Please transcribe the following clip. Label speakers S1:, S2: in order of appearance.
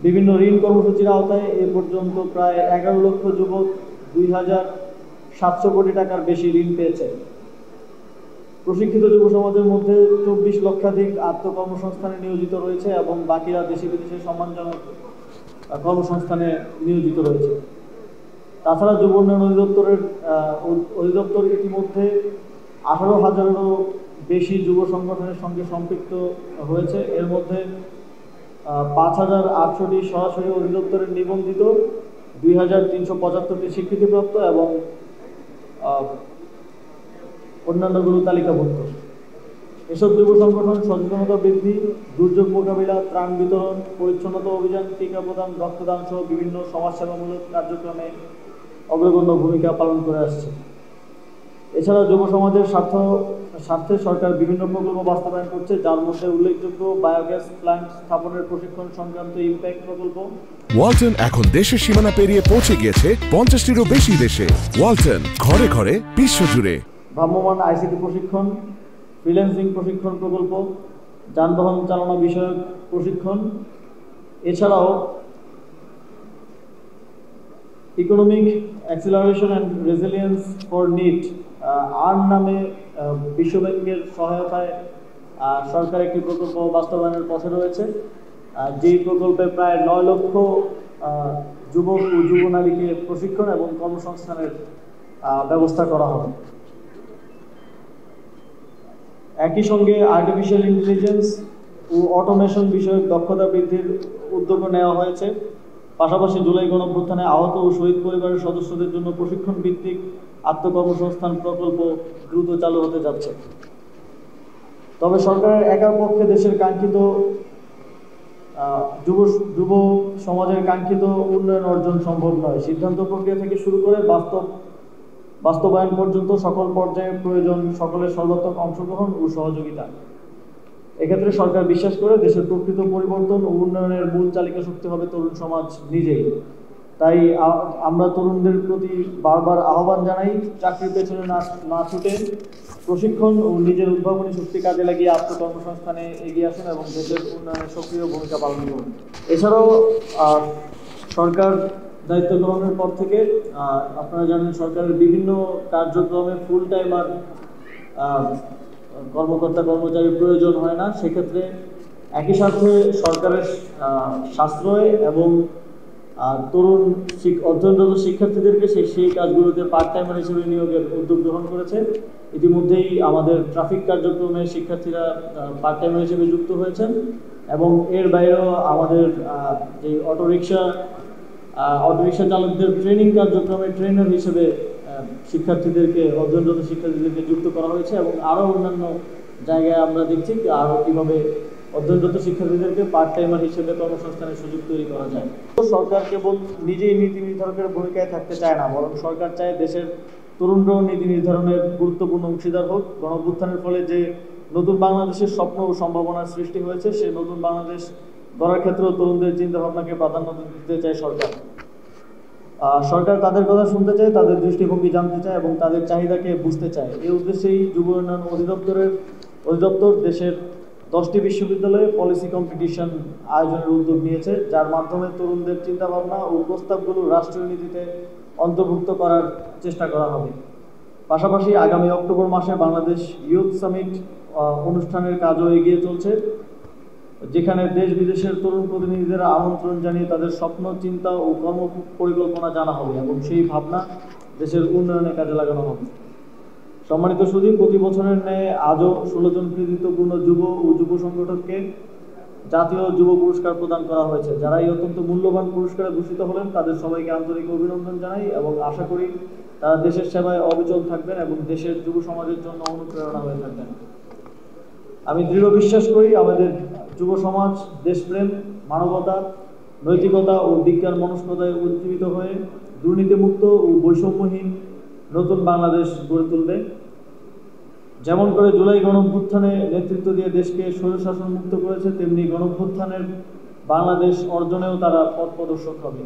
S1: বিভিন্ন ঋণ কর্মসূচির আওতায় এ পর্যন্ত প্রায় 11 লক্ষ যুবক 2,700 কোটি টাকার বেশি ঋণ পেয়েছে। প্রশিক্ষিত যুব সমাজের মধ্যে 24 লক্ষাধিক আত্মকর্মসংস্থানে নিয়োজিত রয়েছে এবং বাকিরা দেশে বিদেশে সম্মানজনক কর্মসংস্থানে নিয়োজিত রয়েছে। তাছাড়া যুব উন্নয়ন অধিদপ্তর ইতিমধ্যে 18,000-এরও বেশি যুব সংগঠনের সঙ্গে সম্পৃক্ত হয়েছে। এর মধ্যে 5,800টি সরাসরি অধিদপ্তরের নিবন্ধিত, 2,375টি স্বীকৃতিপ্রাপ্ত এবং অন্যান্যগুলো তালিকাভুক্ত। এসব যুব সংগঠন সচেতনতা বৃদ্ধি, দুর্যোগ মোকাবিলা, ত্রাণ বিতরণ, পরিচ্ছন্নতা অভিযান, টিকা প্রদান, রক্তদান সহ বিভিন্ন সমাজসেবামূলক কার্যক্রমে অগ্রগণ্য ভূমিকা পালন করে আসছে। এছাড়া যুব সমাজের স্বার্থে সরকার বিভিন্ন প্রকল্প বাস্তবায়ন করছে, যার মধ্যে উল্লেখযোগ্য বায়োগ্যাস প্ল্যান্ট স্থাপনের প্রশিক্ষণ সংক্রান্ত ইমপ্যাক্ট প্রকল্প।
S2: ওয়ালটন এখন দেশের সীমানা পেরিয়ে পৌঁছে গিয়েছে 50টিরও বেশি দেশে। ওয়ালটন, ঘরে ঘরে বিশ্বজুড়ে।
S1: ভ্রাম্যমাণ আইসিটি প্রশিক্ষণ, ফ্রিল্যান্সিং প্রশিক্ষণ প্রকল্প, যানবাহন চালনা বিষয়ক প্রশিক্ষণ। এছাড়াও economic acceleration and resilience for need earn নামে বিশ্বব্যাংকের সহায়তায় সরকার একটি প্রকল্প বাস্তবায়নের পথে রয়েছে, যেই প্রকল্পে প্রায় 9 লক্ষ যুবক ও যুবনারীকে প্রশিক্ষণ এবং কর্মসংস্থানের ব্যবস্থা করা হবে। একই সঙ্গে আর্টিফিশিয়াল ইন্টেলিজেন্স ও অটোমেশন বিষয়ক দক্ষতা বৃদ্ধির উদ্যোগও নেওয়া হয়েছে। পাশাপাশি জুলাই গণঅভ্যুত্থানে আহত ও শহীদ পরিবারের সদস্যদের জন্য প্রশিক্ষণ ভিত্তিক আত্মকর্মসংস্থান প্রকল্প দ্রুত চালু হতে যাচ্ছে। তবে সরকারের একার পক্ষে দেশের কাঙ্ক্ষিত যুব সমাজের কাঙ্ক্ষিত উন্নয়ন অর্জন সম্ভব নয়। সিদ্ধান্ত প্রক্রিয়া থেকে শুরু করে বাস্তবায়ন পর্যন্ত সকল পর্যায়ে প্রয়োজন সকলের সর্বাত্মক অংশগ্রহণ ও সহযোগিতা। এক্ষেত্রে সরকার বিশ্বাস করে দেশের প্রকৃত পরিবর্তন ও উন্নয়নের মূল চালিকা শক্তি হবে তরুণ সমাজ নিজেই। তাই আমরা তরুণদের প্রতি বারবার আহ্বান জানাই, চাকরির পেছনে না ছুটে প্রশিক্ষণ ও নিজের উদ্ভাবনী শক্তি কাজে লাগিয়ে আত্মকর্মসংস্থানে এগিয়ে আসুন এবং দেশের উন্নয়নে সক্রিয় ভূমিকা পালন করুন। এছাড়াও সরকার দায়িত্ব গ্রহণের পর থেকে আপনারা জানেন সরকারের বিভিন্ন কার্যক্রমে ফুল টাইমার কর্মকর্তা কর্মচারীর প্রয়োজন হয় না। সেক্ষেত্রে একই সাথে সরকারের সাশ্রয় এবং তরুণ অধ্যয়নরত শিক্ষার্থীদেরকে সেই কাজগুলোতে পার্ট টাইমার হিসেবে নিয়োগের উদ্যোগ গ্রহণ করেছে। ইতিমধ্যেই আমাদের ট্রাফিক কার্যক্রমে শিক্ষার্থীরা পার্ট টাইমার হিসেবে যুক্ত হয়েছেন এবং এর বাইরেও আমাদের যে অটোরিকশা চালকদের ট্রেনিং কার্যক্রমে ট্রেনার হিসেবে অধ্যয়নরত শিক্ষার্থীদেরকে যুক্ত করা হয়েছে এবং আরও অন্যান্য জায়গায় আমরা দেখছি আরও কীভাবে অধ্যয়নরত শিক্ষার্থীদেরকে পার্ট টাইমার হিসেবে কর্মসংস্থানের সুযোগ তৈরি করা যায়। সরকার কেবল নিজেই নীতি নির্ধারকের ভূমিকায় থাকতে চায় না, বরং সরকার চায় দেশের তরুণরাও নীতি নির্ধারণের গুরুত্বপূর্ণ অংশীদার হোক। গণঅভ্যুত্থানের ফলে যে নতুন বাংলাদেশের স্বপ্ন ও সম্ভাবনার সৃষ্টি হয়েছে, সেই নতুন বাংলাদেশ গড়ার ক্ষেত্রেও তরুণদের চিন্তাভাবনাকে প্রাধান্য দিতে চায় সরকার। সরকার তাদের কথা শুনতে চায়, তাদের দৃষ্টিভঙ্গি জানতে চায় এবং তাদের চাহিদাকে বুঝতে চায়। এই উদ্দেশ্যেই যুব উন্নয়ন অধিদপ্তর দেশের 10টি বিশ্ববিদ্যালয়ে পলিসি কম্পিটিশন আয়োজনের উদ্যোগ নিয়েছে, যার মাধ্যমে তরুণদের চিন্তাভাবনা ও প্রস্তাবগুলো রাষ্ট্রীয় নীতিতে অন্তর্ভুক্ত করার চেষ্টা করা হবে। পাশাপাশি আগামী অক্টোবর মাসে বাংলাদেশ ইউথ সামিট অনুষ্ঠানের কাজও এগিয়ে চলছে, যেখানে দেশ বিদেশের তরুণ প্রতিনিধিদের আমন্ত্রণ জানিয়ে তাদের স্বপ্ন, চিন্তা ও কর্ম পরিকল্পনা জানা হবে এবং সেই ভাবনা দেশের উন্নয়নে কাজে লাগানো হবে। সম্মানিত সুধী, প্রতি বছরের ন্যায় আজও 16 জন কৃতিত্বপূর্ণ যুব ও যুব সংগঠককে জাতীয় যুব পুরস্কার প্রদান করা হয়েছে। যারা এই অত্যন্ত মূল্যবান পুরস্কারে ভূষিত হলেন তাদের সবাইকে আন্তরিক অভিনন্দন জানাই এবং আশা করি তারা দেশের সেবায় অবিচল থাকবেন এবং দেশের যুব সমাজের জন্য অনুপ্রেরণা হয়ে থাকবেন। আমি দৃঢ় বিশ্বাস করি আমাদের যুব সমাজ দেশপ্রেম, মানবতা, নৈতিকতা ও বিজ্ঞান মনস্কতায় উজ্জীবিত হয়ে দুর্নীতিমুক্ত ও বৈষম্যহীন নতুন বাংলাদেশ গড়ে তুলবে। যেমন করে জুলাই গণঅভ্যুত্থানে নেতৃত্ব দিয়ে দেশকে স্বৈরশাসন মুক্ত করেছে, তেমনি গণঅভ্যুত্থানের বাংলাদেশ অর্জনেও তারা পথ প্রদর্শক হবে।